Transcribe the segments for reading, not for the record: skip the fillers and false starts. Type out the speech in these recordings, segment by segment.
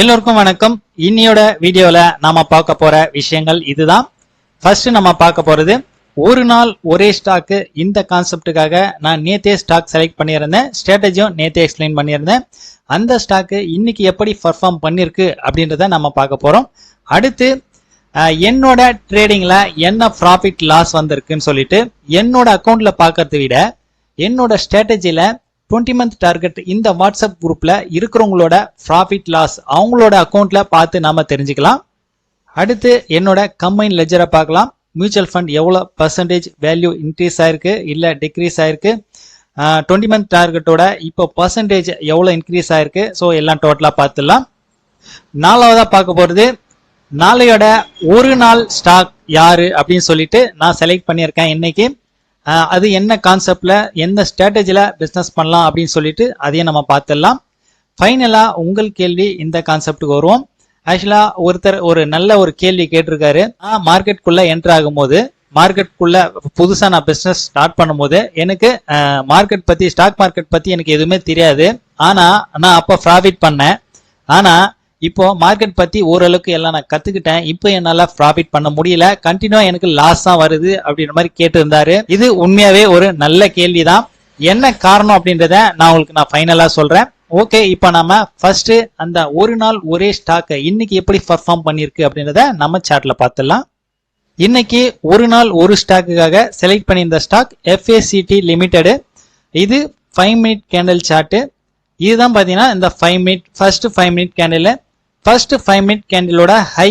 எல்லோருக்கும் வணக்கம். இன்னையோட வீடியோல நாம பார்க்க போற விஷயங்கள் இதுதான். ஃபர்ஸ்ட் நம்ம பார்க்க போறது ஒரு நாள் ஒரே ஸ்டாக். இந்த கான்செப்டுக்காக நான் நேத்தே ஸ்டாக் செலக்ட் பண்ணியிருந்தேன், ஸ்ட்ராட்டஜியும் நேத்தே எக்ஸ்பிளைன் பண்ணியிருந்தேன். அந்த ஸ்டாக் இன்னைக்கு எப்படி பர்ஃபார்ம் பண்ணிருக்கு அப்படின்றத நம்ம பார்க்க போறோம். அடுத்து என்னோட ட்ரேடிங்ல என்ன ப்ராஃபிட் லாஸ் வந்திருக்குன்னு சொல்லிட்டு என்னோட அக்கௌண்ட்ல பார்க்கறத விட என்னோட ஸ்ட்ராட்டஜில 20 மந்த் டார்கெட் இந்த வாட்ஸ்அப் குரூப்ல இருக்கிறவங்களோட ப்ராஃபிட் லாஸ் அவங்களோட அக்கௌண்ட்ல பார்த்து நாம தெரிஞ்சுக்கலாம். அடுத்து என்னோட கம்பைன் லெஜரை பார்க்கலாம். மியூச்சுவல் ஃபண்ட் எவ்வளவு பர்சன்டேஜ் வேல்யூ இன்க்ரீஸ் ஆயிருக்கு இல்ல டிக்ரீஸ் ஆயிருக்கு, 20 மந்த் டார்கெட்டோட இப்போ பர்சன்டேஜ் எவ்வளவு இன்க்ரீஸ் ஆயிருக்கு, ஸோ எல்லாம் டோட்டலா பார்த்துடலாம். நாலாவதா பார்க்க போறது நாளையோட ஒரு நாள் ஸ்டாக் யாரு அப்படின்னு சொல்லிட்டு நான் செலக்ட் பண்ணியிருக்கேன் இன்னைக்கு. அது என்ன கான்செப்ட்ல எந்த ஸ்ட்ராட்டஜில பிசினஸ் பண்ணலாம் அப்படின்னு சொல்லிட்டு அதையும் நம்ம பார்த்துடலாம். ஃபைனலா உங்கள் கேள்வி இந்த கான்செப்டுக்கு வருவோம். ஆக்சுவலா ஒருத்தர் ஒரு நல்ல ஒரு கேள்வி கேட்டிருக்காரு. மார்க்கெட்டுக்குள்ள என்டர் ஆகும்போது, மார்க்கெட்டுக்குள்ள புதுசா நான் பிசினஸ் ஸ்டார்ட் பண்ணும்போது எனக்கு மார்க்கெட் பத்தி, ஸ்டாக் மார்க்கெட் பத்தி எனக்கு எதுவுமே தெரியாது. ஆனா நான் அப்ப ப்ராஃபிட் பண்ணேன். ஆனா இப்போ மார்க்கெட் பத்தி ஓரளவுக்கு எல்லாம் நான் கத்துக்கிட்டேன். இப்போ என்னால ப்ராஃபிட் பண்ண முடியல, கண்டினியூவா எனக்கு லாஸ் தான் வருது அப்படின்ற மாதிரி கேட்டு இருந்தாரு. இது உண்மையாவே ஒரு நல்ல கேள்விதான். என்ன காரணம் அப்படின்றத நான் உங்களுக்கு ஃபைனலா சொல்றேன். ஓகே, இப்போ நம்ம ஃபர்ஸ்ட் அந்த ஒரு நாள் ஒரே ஸ்டாக் இன்னைக்கு எப்படி பர்ஃபார்ம் பண்ணிருக்கு அப்படின்றத நம்ம சார்ட்ல பார்த்துடலாம். இன்னைக்கு ஒரு நாள் ஒரு ஸ்டாக்குக்காக செலக்ட் பண்ணியிருந்த ஸ்டாக் FACT லிமிடெட். இது 5 மினிட் கேண்டில் சார்ட். இதுதான் பாத்தீங்கன்னா இந்த 5 minute first 5 minute candle. First 5 minute கேண்டிலோட ஹை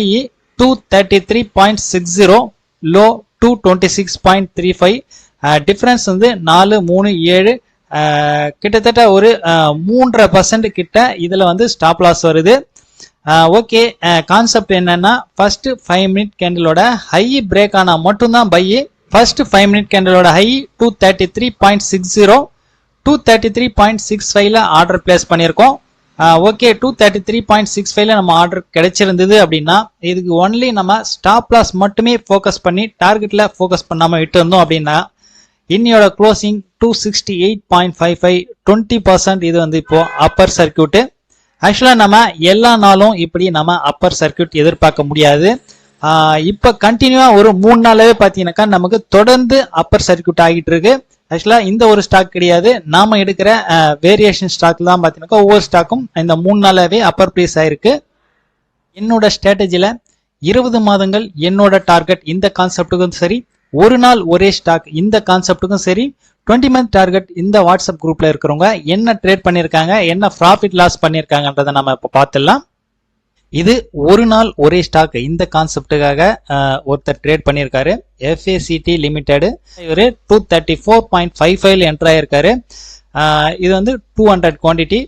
233.60, லோ 226.35. டிஃபரன்ஸ் வந்து 4, 3, 7, கிட்டத்தட்ட ஒரு 3% கிட்ட இதுல வந்து ஸ்டாப் லாஸ் வருது. ஓகே, கான்செப்ட் என்னன்னா ஃபர்ஸ்ட் 5 மினிட் கேண்டிலோட ஹை பிரேக் ஆனா மட்டும்தான் பை. ஃபர்ஸ்ட் 5 மினிட் கேண்டிலோட ஹை 233.60, 233.65ல ஆர்டர் பிளேஸ் பண்ணியிருக்கோம். ஓகே, 233.65ல நம்ம ஆர்டர் கிடைச்சிருந்தது அப்படின்னா இதுக்கு ஒன்லி நம்ம ஸ்டாப் லாஸ் மட்டுமே ஃபோக்கஸ் பண்ணி டார்கெட்ல ஃபோக்கஸ் பண்ணாம விட்டு இருந்தோம் அப்படின்னா இன்னையோட க்ளோசிங் 268.55, 20%. இது வந்து இப்போ அப்பர் சர்க்கியூட். ஆக்சுவலா நம்ம எல்லா நாளும் இப்படி நம்ம அப்பர் சர்க்கியூட் எதிர்பார்க்க முடியாது. இப்போ கண்டினியூவா ஒரு 3 நாளாவே பாத்தீங்கன்னாக்கா நமக்கு தொடர்ந்து அப்பர் சர்க்கியூட் ஆகிட்டு இருக்கு. ஆக்சுவலா இந்த ஒரு ஸ்டாக் கிடையாது, நாம எடுக்கிற வேரியேஷன் ஸ்டாக் தான் பாத்தீங்கன்னா ஒவ்வொரு ஸ்டாக்கும் இந்த 3 நாளாவே அப்பர் பிளேஸ் ஆயிருக்கு. என்னோட ஸ்ட்ராட்டஜில 20 மாதங்கள் என்னோட டார்கெட் இந்த கான்செப்டுக்கும் சரி, ஒரு நாள் ஒரே ஸ்டாக் இந்த கான்செப்டுக்கும் சரி, 20 மந்த் டார்கெட் இந்த வாட்ஸ்அப் குரூப்ல இருக்கிறவங்க என்ன ட்ரேட் பண்ணிருக்காங்க, என்ன ப்ராஃபிட் லாஸ் பண்ணிருக்காங்கன்றத நம்ம இப்ப பார்த்துடலாம். இது ஒரு நாள் ஒரே ஸ்டாக் இந்த கான்செப்டுக்காக ஒருத்தர் ட்ரேட் பண்ணியிருக்காரு. FACT limited. இவரு 234.55 என்டர் ஆயிருக்காரு. இது வந்து 200 குவான்டிட்டி.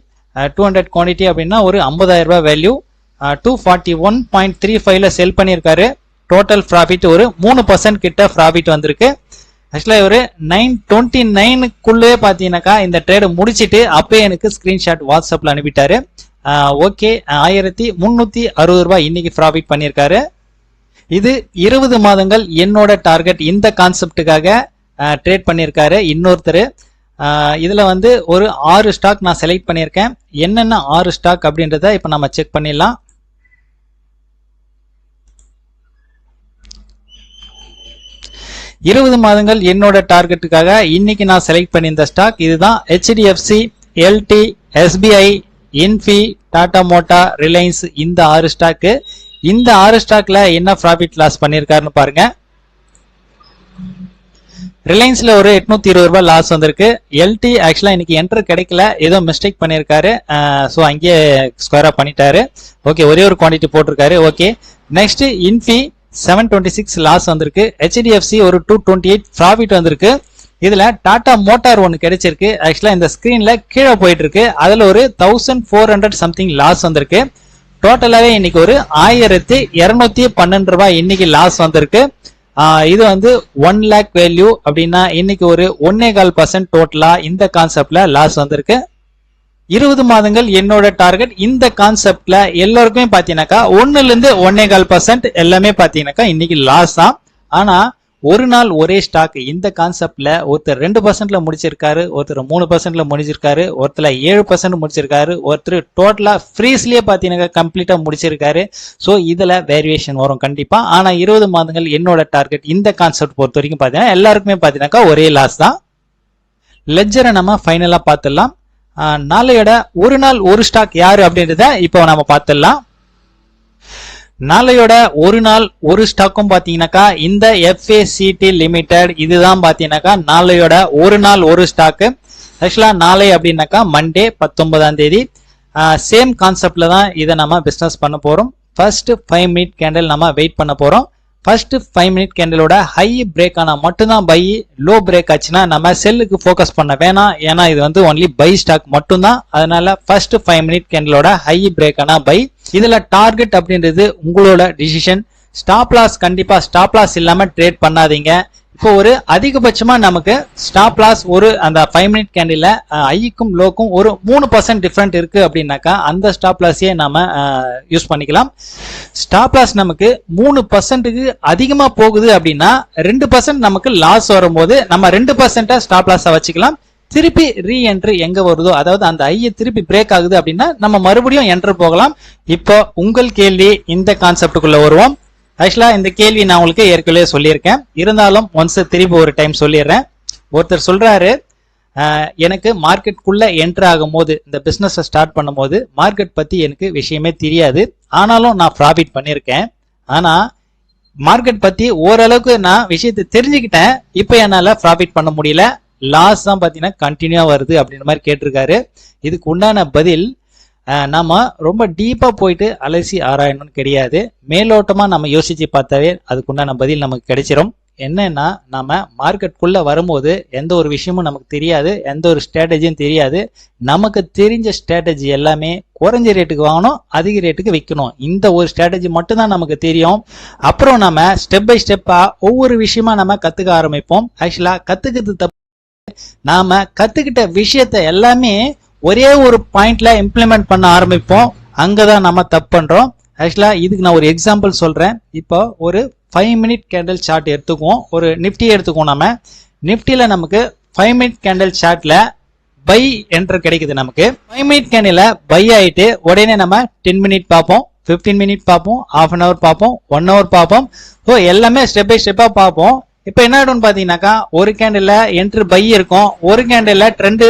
200 குவான்டிட்டி அப்படின்னா ஒரு 50,000 ரூபாய் வேல்யூ. 241.35ல செல் பண்ணியிருக்காரு. டோட்டல் ப்ராஃபிட் ஒரு 3% கிட்ட ப்ராஃபிட் வந்திருக்கு. ஆக்சுவலா இவரு 929க்குள்ளே பாத்தீங்கன்னாக்கா இந்த ட்ரேட் முடிச்சிட்டு அப்பயே எனக்கு ஸ்கிரீன்ஷாட் வாட்ஸ்அப்ல அனுப்பிட்டாரு. ஓகே, 1360 ரூபாய் இன்னைக்கு ப்ராஃபிட் பண்ணியிருக்காரு. இது 20 மாதங்கள் என்னோட டார்கெட் இந்த கான்செப்டுக்காக ட்ரேட் பண்ணியிருக்காரு இன்னொருத்தர். இதுல வந்து ஒரு 6 ஸ்டாக் நான் செலக்ட் பண்ணியிருக்கேன். என்னென்ன 6 ஸ்டாக் அப்படின்றத இப்ப நம்ம செக் பண்ணிடலாம். இருபது மாதங்கள் என்னோட டார்கெட்டுக்காக இன்னைக்கு நான் செலக்ட் பண்ணியிருந்த ஸ்டாக் இதுதான். HDFC, LT, SBI, Infy, Tata motor, Reliance. இந்த 6 ஸ்டாக்கு. இந்த 6 ஸ்டாக்ல என்ன ப்ராஃபிட் லாஸ் பண்ணிருக்காருன்னு பாருங்க. ரிலையன்ஸ்ல ஒரு 820 ரூபாய் லாஸ் வந்திருக்கு. LT ஆக்சுவலா இன்னைக்கு என்டர் கிடைக்கல, ஏதோ மிஸ்டேக் பண்ணிருக்காரு. ஸோ அங்கேயே ஸ்கொயரா பண்ணிட்டாரு. ஓகே, ஒரே ஒரு குவான்டிட்டி போட்டிருக்காரு. ஓகே, நெக்ஸ்ட் இன்ஃபி 726 லாஸ் வந்திருக்கு. HDFC ஒரு 228 ப்ராஃபிட் வந்திருக்கு. இதுல டாடா மோட்டார் ஒன்னு கிடைச்சிருக்கு. ஆக்சுவலா இந்த ஸ்கிரீன்ல கீழே போயிட்டு இருக்கு. அதுல ஒரு 1400 சம்திங் லாஸ் வந்திருக்கு. டோட்டலாவே இன்னைக்கு ஒரு 1212 ரூபாய் இன்னைக்கு லாஸ் வந்திருக்கு. இது வந்து 1 lakh வேல்யூ அப்படின்னா இன்னைக்கு ஒரு 1.25% டோட்டலா இந்த கான்செப்ட்ல லாஸ் வந்திருக்கு. 20 மாதங்கள் என்னோட டார்கெட் இந்த கான்செப்ட்ல எல்லாருக்குமே பாத்தீங்கன்னாக்கா 1ல இருந்து 1.25% எல்லாமே பாத்தீங்கன்னாக்கா இன்னைக்கு லாஸ் தான். ஆனா ஒரு நாள் ஒரே ஸ்டாக் இந்த கான்செப்ட்ல ஒருத்தர் 2% முடிச்சிருக்காரு, ஒருத்தர் 3% முடிச்சிருக்காரு, ஒருத்தர் 7% முடிச்சிருக்காரு, ஒருத்தர் டோட்டலா ஃப்ரீஸ்லயே பாத்தீங்கன்னா கம்ப்ளீட்டா முடிச்சிருக்காரு. சோ இதுல வேரியேஷன் வரும் கண்டிப்பா. ஆனா 20 மாதங்கள் என்னோட டார்கெட் இந்த கான்செப்ட் பொறுத்த வரைக்கும் பாத்தீங்கன்னா எல்லாருக்குமே பாத்தீங்கன்னா ஒரே லாஸ் தான். லெட்ஜரை நம்ம ஃபைனலா பார்த்துடலாம். நாளையோட ஒரு நாள் ஒரு ஸ்டாக் யாரு அப்படின்றத இப்போ நம்ம பார்த்துடலாம். நாளையோட ஒரு நாள் ஒரு ஸ்டாக்கும் பாத்தீங்கன்னாக்கா இந்த FACT லிமிடெட் இதுதான் பாத்தீங்கன்னாக்கா நாளையோட ஒரு நாள் ஒரு ஸ்டாக்கு. ஆக்சுவலா நாளை அப்படின்னாக்கா மண்டே 19ஆம் தேதி. சேம் கான்செப்ட்ல தான் இதை நம்ம பிசினஸ் பண்ண போறோம். ஃபர்ஸ்ட் 5 மினிட் கேண்டில் நம்ம வெயிட் பண்ண போறோம். ஃபர்ஸ்ட் 5 மினிட் கேண்டிலோட ஹை பிரேக் ஆனா மட்டும்தான் பை, லோ பிரேக் ஆச்சுன்னா நம்ம செல்லுக்கு ஃபோக்கஸ் பண்ண வேணாம். ஏன்னா இது வந்து ஒன்லி பை ஸ்டாக் மட்டும்தான். அதனால ஃபர்ஸ்ட் 5 மினிட் கேண்டிலோட ஹை பிரேக் ஆனா பை. இதுல டார்கெட் அப்படின்றது உங்களோட டிசிஷன். ஸ்டாப் லாஸ் கண்டிப்பா ஸ்டாப் லாஸ் இல்லாம ட்ரேட் பண்ணாதீங்க. இப்போ ஒரு அதிகபட்சமா நமக்கு ஸ்டாப் லாஸ் ஒரு அந்த 5 மினிட் கேண்டில் ஐக்கும் லோக்கும் ஒரு 3% டிஃபரெண்ட் இருக்கு அப்படின்னாக்கா அந்த ஸ்டாப் லாஸையே நாம யூஸ் பண்ணிக்கலாம். ஸ்டாப் லாஸ் நமக்கு 3%க்கு அதிகமா போகுது அப்படின்னா 2% நமக்கு லாஸ் வரும்போது நம்ம 2% ஸ்டாப் லாஸா வச்சுக்கலாம். திருப்பி ரீஎன்ட்ரி எங்க வருதோ, அதாவது அந்த ஐய திருப்பி பிரேக் ஆகுது அப்படின்னா நம்ம மறுபடியும் என்டர் போகலாம். இப்போ உங்கள் கேள்வி இந்த கான்செப்டுக்குள்ள வருவோம். ஆக்சுவலா இந்த கேள்வி நான் உங்களுக்கு ஏற்கனவே சொல்லியிருக்கேன், இருந்தாலும் ஒன்ஸ் திருப்பி ஒரு டைம் சொல்லிடுறேன். ஒருத்தர் சொல்றாரு, எனக்கு மார்க்கெட்டுக்குள்ள என்டர் ஆகும் போது இந்த பிசினஸ் ஸ்டார்ட் பண்ணும் போது மார்க்கெட் பத்தி எனக்கு விஷயமே தெரியாது, ஆனாலும் நான் ப்ராஃபிட் பண்ணியிருக்கேன். ஆனா மார்க்கெட் பத்தி ஓரளவுக்கு நான் விஷயத்தை தெரிஞ்சுக்கிட்டேன், இப்போ என்னால ப்ராஃபிட் பண்ண முடியல, லாஸ் தான் பாத்தீங்கன்னா கண்டினியூவா வருது அப்படின்ற மாதிரி கேட்டிருக்காரு. இதுக்கு உண்டான பதில், நாம ரொம்ப டீப்பா போயிட்டு அலசி ஆராயணும்னு கிடையாது. மேலோட்டமா நம்ம யோசிச்சு பார்த்தாவே அதுக்குண்டான பதில் நமக்கு கிடைச்சிரும். என்னன்னா நாம மார்க்கெட்டுக்குள்ள வரும்போது எந்த ஒரு விஷயமும் நமக்கு தெரியாது, எந்த ஒரு ஸ்ட்ராட்டஜியும் தெரியாது. நமக்கு தெரிஞ்ச ஸ்ட்ராட்டஜி எல்லாமே குறைஞ்ச ரேட்டுக்கு வாங்கணும், அதிக ரேட்டுக்கு விற்கணும், இந்த ஒரு ஸ்ட்ராட்டஜி மட்டும்தான் நமக்கு தெரியும். அப்புறம் நம்ம ஸ்டெப் பை ஸ்டெப்பா ஒவ்வொரு விஷயமா நம்ம கத்துக்க ஆரம்பிப்போம். ஆக்சுவலா கத்துக்கிறது தப்பு. நாம கத்துக்கிட்ட விஷயத்த எல்லாமே ஒரே ஒரு பாயிண்ட்ல இம்ப்ளிமெண்ட் பண்ண ஆரம்பிப்போம், அங்கதான் நம்ம தப்பு பண்றோம். ஆக்சுவலா இதுக்கு நான் ஒரு எக்ஸாம்பிள் சொல்றேன். இப்போ ஒரு 5 மினிட் கேண்டில் சார்ட் எடுத்துக்குவோம், ஒரு நிப்டி எடுத்துக்குவோம். நம்ம நிப்டில நமக்கு 5 மினிட் கேண்டில் சார்ட்ல பை என்டர் கிடைக்குது. நமக்கு 5 மினிட் கேண்டில் பை ஆயிட்டு உடனே நம்ம 10 மினிட் பார்ப்போம், 15 மினிட் பார்ப்போம், half an hour பார்ப்போம், 1 hour பார்ப்போம். ஸோ எல்லாமே ஸ்டெப் பை ஸ்டெப்பா பார்ப்போம். இப்போ என்ன ஆயிடும்னு பாத்தீங்கன்னாக்கா ஒரு கேண்டில் என்ட்ரு பை இருக்கும், ஒரு கேண்டில் ட்ரெண்ட்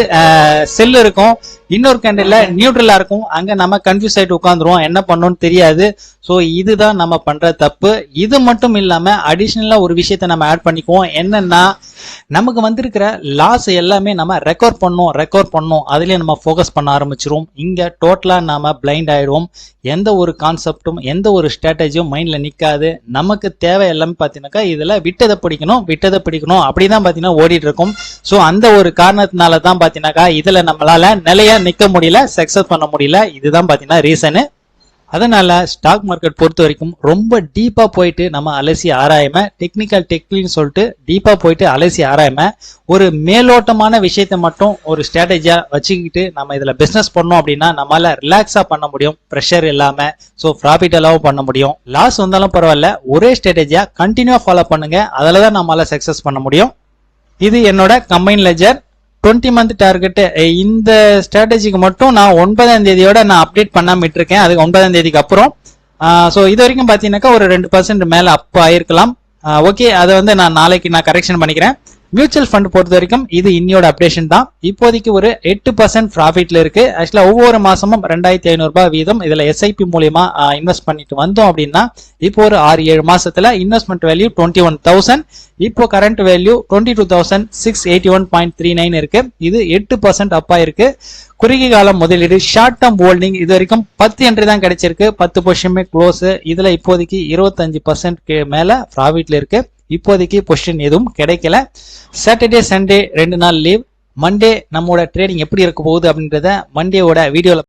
செல் இருக்கும், இன்னொரு கேண்டில் நியூட்ரலா இருக்கும். அங்க நம்ம கன்ஃபியூஸ் ஆயிட்டு உட்காந்துருவோம், என்ன பண்ணணும்னு தெரியாது. ஸோ இதுதான் நம்ம பண்ற தப்பு. இது மட்டும் இல்லாம அடிஷனலா ஒரு விஷயத்த நம்ம ஆட் பண்ணிக்குவோம். என்னன்னா நமக்கு வந்திருக்கிற லாஸ் எல்லாமே நம்ம ரெக்கவர் பண்ணும், அதுலயே நம்ம ஃபோக்கஸ் பண்ண ஆரம்பிச்சிரும். இங்க டோட்டலா நாம பிளைண்ட் ஆயிடுவோம். எந்த ஒரு கான்செப்டும் எந்த ஒரு ஸ்ட்ராட்டஜியும் மைண்ட்ல நிக்காது. நமக்கு தேவை எல்லாமே பாத்தீங்கன்னாக்கா இதுல விட்டதை பிடிக்கணும் அப்படிதான் பாத்தீங்கன்னா ஓடிட்டு இருக்கும். சோ அந்த ஒரு காரணத்தினால தான் பாத்தீங்கன்னாக்கா இதுல நம்மளால நிலையா நிக்க முடியல, சக்சஸ் பண்ண முடியல. இதுதான் பாத்தீங்கன்னா ரீசனு. அதனால ஸ்டாக் மார்க்கெட் பொறுத்த வரைக்கும் ரொம்ப டீப்பா போயிட்டு நம்ம அலசி ஆராயாம, டெக்னிக்னு சொல்லிட்டு டீப்பா போயிட்டு அலசி ஆராயாம, ஒரு மேலோட்டமான விஷயத்தை மட்டும் ஒரு ஸ்ட்ராட்டஜியா வச்சுக்கிட்டு நம்ம இதுல பிசினஸ் பண்ணோம் அப்படின்னா நம்மளால ரிலாக்ஸா பண்ண முடியும், ப்ரெஷர் இல்லாம. ஸோ ப்ராஃபிட் எல்லாம் பண்ண முடியும். லாஸ் வந்தாலும் பரவாயில்ல, ஒரே ஸ்ட்ராட்டஜியா கண்டினியூவா ஃபாலோ பண்ணுங்க, அதுலதான் நம்மளால சக்சஸ் பண்ண முடியும். இது என்னோட கம்பைன் லெட்ஜர் 20 மந்த் டார்கெட். இந்த ஸ்ட்ராட்டஜிக்கு மட்டும் நான் 9ஆம் தேதியோட நான் அப்டேட் பண்ணாம விட்டுருக்கேன், அதுக்கு 9ஆம் தேதிக்கு அப்புறம். ஸோ இது வரைக்கும் பார்த்தீங்கன்னாக்கா ஒரு 2% மேலே அப் ஆயிருக்கலாம். ஓகே, அதை வந்து நான் நாளைக்கு நான் கரெக்ஷன் பண்ணிக்கிறேன். மியூச்சுவல் ஃபண்ட் பொறுத்த வரைக்கும் இது இன்னியோட அப்டேஷன் தான். இப்போதைக்கு ஒரு 8% ப்ராஃபிட்ல இருக்கு. ஆக்சுவலா ஒவ்வொரு மாசமும் 2500 ரூபாய் வீதம் இதுல SIP மூலியமா இன்வெஸ்ட் பண்ணிட்டு வந்தோம் அப்படின்னா இப்போ ஒரு 6-7 மாசத்துல இன்வெஸ்ட்மெண்ட் வேல்யூ 21,000, இப்போ கரண்ட் வேல்யூ 22,681.39 இருக்கு. இது 8% அப்பா இருக்கு. குறுகிய காலம் முதலீடு ஷார்ட் டேர்ம் ஹோல்டிங் இது வரைக்கும் 10 என்ட்ரி தான் கிடைச்சிருக்கு, 10 பொசிஷனுமே க்ளோஸ். இதுல இப்போதைக்கு 25% மேல ப்ராஃபிட்ல இருக்கு. இப்போதைக்கு பொசிஷன் எதுவும் கிடைக்கல. சாட்டர்டே சண்டே 2 நாள் லீவ். மண்டே நம்மளோட ட்ரேடிங் எப்படி இருக்க போகுது அப்படின்றத மண்டேவோட வீடியோல